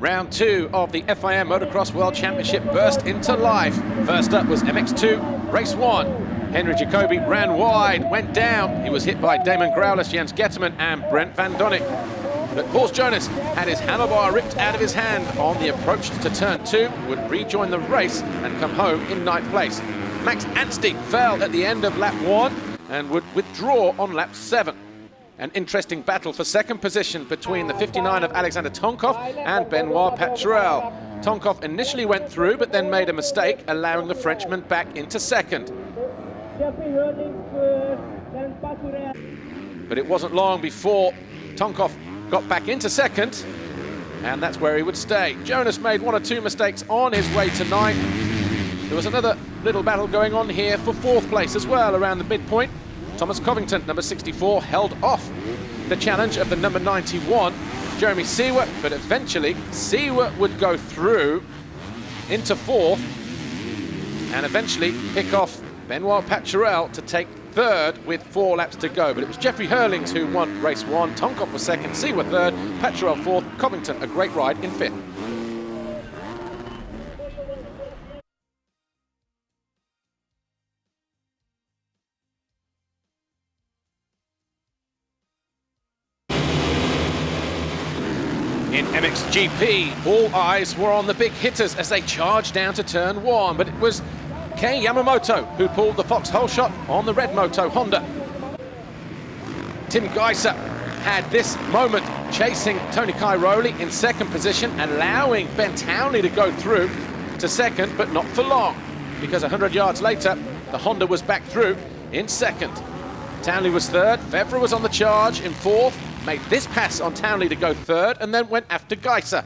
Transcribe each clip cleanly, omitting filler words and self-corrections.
Round 2 of the FIM Motocross World Championship burst into life. First up was MX2, race 1. Henry Jacobi ran wide, went down. He was hit by Damon Growlers, Jens Getterman and Brent van Donnick. But Paul Jonas had his handlebar ripped out of his hand on the approach to turn 2, would rejoin the race and come home in 9th place. Max Anstey fell at the end of lap 1 and would withdraw on lap 7. An interesting battle for second position between the 59 of Alexander Tonkov and Benoit Paturel. Tonkov initially went through, but then made a mistake, allowing the Frenchman back into second. But it wasn't long before Tonkov got back into second, and that's where he would stay. Jonas made 1 or 2 mistakes on his way to 9th. There was another little battle going on here for 4th place as well around the midpoint. Thomas Covington, number 64, held off the challenge of the number 91, Jeremy Seewer, but eventually Seewer would go through into 4th and eventually pick off Benoit Paturel to take 3rd with 4 laps to go. But it was Jeffrey Hurlings who won race 1, Tonkov was 2nd, Seewer 3rd, Paturel 4th, Covington a great ride in 5th. In MXGP, all eyes were on the big hitters as they charged down to turn 1, but it was Kei Yamamoto who pulled the fox hole shot on the red moto Honda. Tim Geiser had this moment chasing Tony Cairoli in 2nd position, allowing Ben Townley to go through to 2nd, but not for long, because 100 yards later, the Honda was back through in 2nd. Townley was 3rd, Fevre was on the charge in 4th, made this pass on Townley to go 3rd, and then went after Geiser.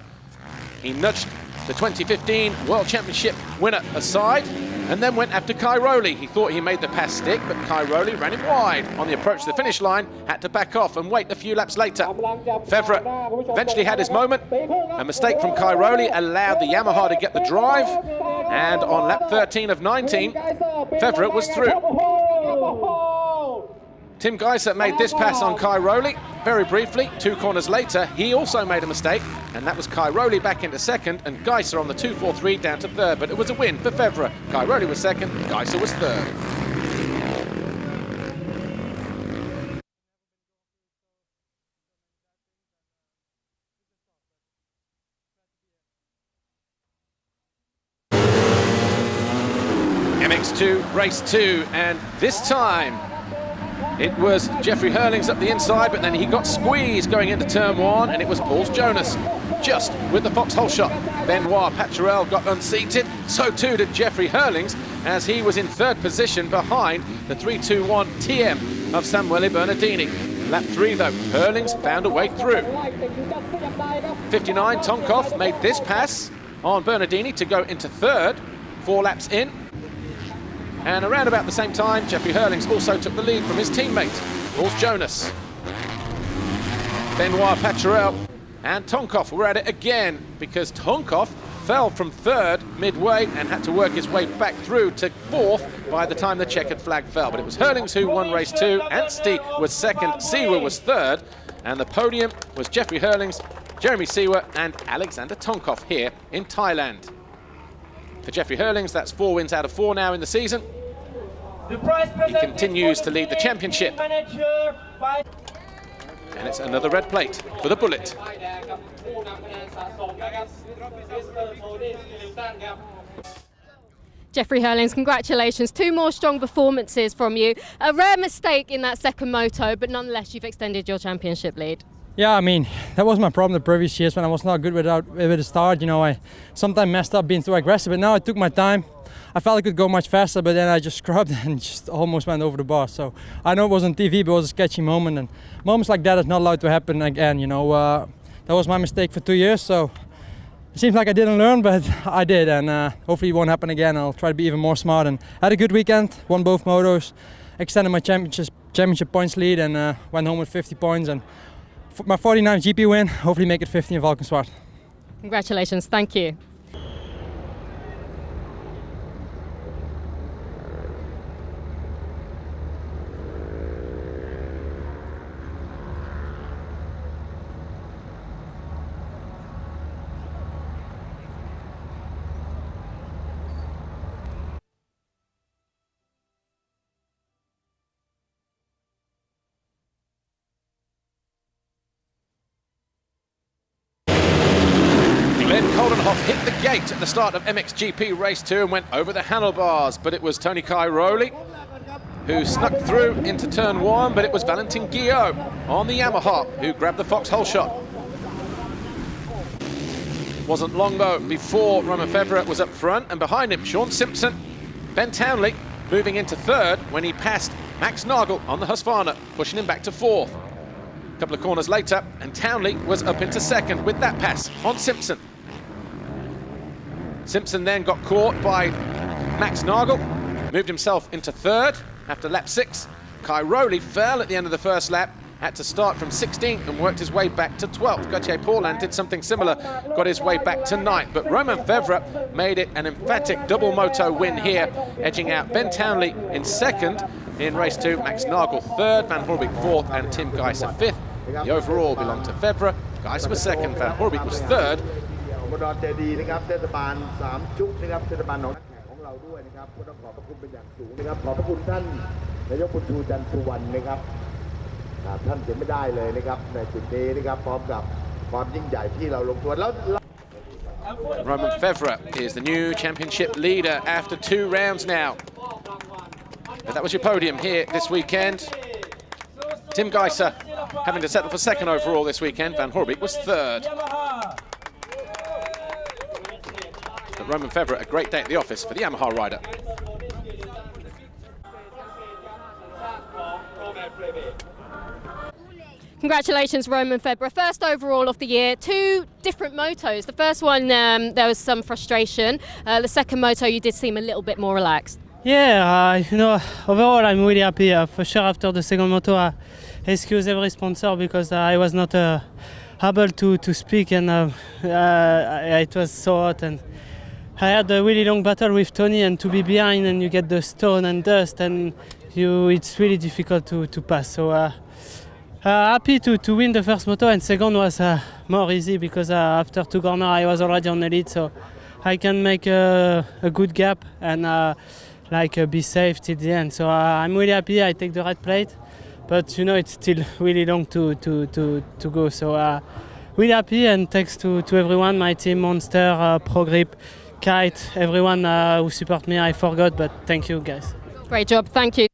He nudged the 2015 World Championship winner aside, and then went after Cairoli. He thought he made the pass stick, but Cairoli ran it wide. On the approach to the finish line, had to back off and wait a few laps later. Fevre eventually had his moment. A mistake from Cairoli allowed the Yamaha to get the drive, and on lap 13 of 19, Fevre was through. Tim Geiser made this pass on Cairoli very briefly. 2 corners later, he also made a mistake, and that was Cairoli back into 2nd, and Geiser on the 2.43 down to 3rd. But it was a win for Fevre. Cairoli was 2nd, Geiser was 3rd. MX2, race 2, and this time, it was Jeffrey Hurlings up the inside, but then he got squeezed going into turn 1, and it was Paul Jonas just with the foxhole shot. Benoit Paturel got unseated, so too did Jeffrey Hurlings, as he was in 3rd position behind the 3.21 TM of Samuele Bernardini. Lap 3 though, Hurlings found a way through. 59 Tonkov made this pass on Bernardini to go into 3rd, 4 laps in. And around about the same time, Jeffrey Hurlings also took the lead from his teammate, Paul Jonas. Benoit Paturel and Tonkov were at it again, because Tonkov fell from 3rd midway and had to work his way back through to 4th by the time the checkered flag fell. But it was Hurlings who won race 2, Anstey was 2nd, Seewer was 3rd, and the podium was Jeffrey Hurlings, Jeremy Seewer and Alexander Tonkov here in Thailand. For Jeffrey Hurlings, that's 4 wins out of 4 now in the season. He continues to lead the championship. And it's another red plate for the Bullet. Jeffrey Hurlings, congratulations. 2 more strong performances from you. A rare mistake in that 2nd moto, but nonetheless you've extended your championship lead. Yeah, I mean, that was my problem the previous years when I was not good with the start. You know, I sometimes messed up being too aggressive, but now I took my time. I felt I could go much faster, but then I just scrubbed and just almost went over the bar. So I know it was on TV, but it was a sketchy moment, and moments like that is not allowed to happen again. You know, that was my mistake for 2 years, so it seems like I didn't learn, but I did, and hopefully it won't happen again. I'll try to be even more smart, and had a good weekend, won both motos, extended my championship points lead, and went home with 50 points. And my 49th GP win, hopefully make it 50 in Valkenswaard. Congratulations, thank you. Coldenhoff hit the gate at the start of MXGP Race 2 and went over the handlebars, but it was Tony Cairoli who snuck through into turn 1, but it was Valentin Guillot on the Yamaha who grabbed the foxhole shot. Wasn't long though before Romain Febvre was up front, and behind him Sean Simpson, Ben Townley moving into third when he passed Max Nagel on the Husqvarna, pushing him back to fourth. A couple of corners later, and Townley was up into second with that pass on Simpson. Simpson then got caught by Max Nagel, moved himself into third after lap 6. Cairoli fell at the end of the first lap, had to start from 16th and worked his way back to 12th. Gauthier Paulin did something similar, got his way back to 9th. But Romain Febvre made it an emphatic double moto win here, edging out Ben Townley in second in race 2, Max Nagel third, Van Hoorbeek fourth, and Tim Geiser fifth. The overall belonged to Febvre. Geiser was second, Van Hoorbeek was third. อุดรเจดีย์นะครับเทศบาล3ชุกนะครับเทศบาลหนองแขกของเราด้วยนะครับก็ต้องขอบพระคุณเป็นอย่างสูงนะครับขอบพระคุณท่านนายกบุญชูจันทร์สุวรรณนะครับท่านเสียไม่ได้เลยนะครับในจุดนี้นะครับพร้อมกับความยิ่งใหญ่ที่เราลงตัวแล้ว Romain Febvre is the new championship leader after 2 rounds now. But that was your podium here this weekend. Tim Geiser having to settle for second overall this weekend. Van Hoorbeek was third. But Romain Febvre, a great day at the office for the Yamaha rider. Congratulations, Romain Febvre. First overall of the year, 2 different motos. The first one, there was some frustration. The second moto, you did seem a little bit more relaxed. Yeah, overall I'm really happy. For sure, after the second moto, I excuse every sponsor because I was not able to speak, and it was so hot, and I had a really long battle with Tony, and to be behind and you get the stone and dust, and it's really difficult to pass. So happy to win the first moto, and second was more easy because after 2 corners I was already on the lead, so I can make a good gap and be safe till the end. So I'm really happy. I take the red plate, but it's still really long to go. So really happy, and thanks to everyone, my team, Monster, Pro Grip, Kite, everyone who support me. I forgot, but thank you guys. Great job, thank you.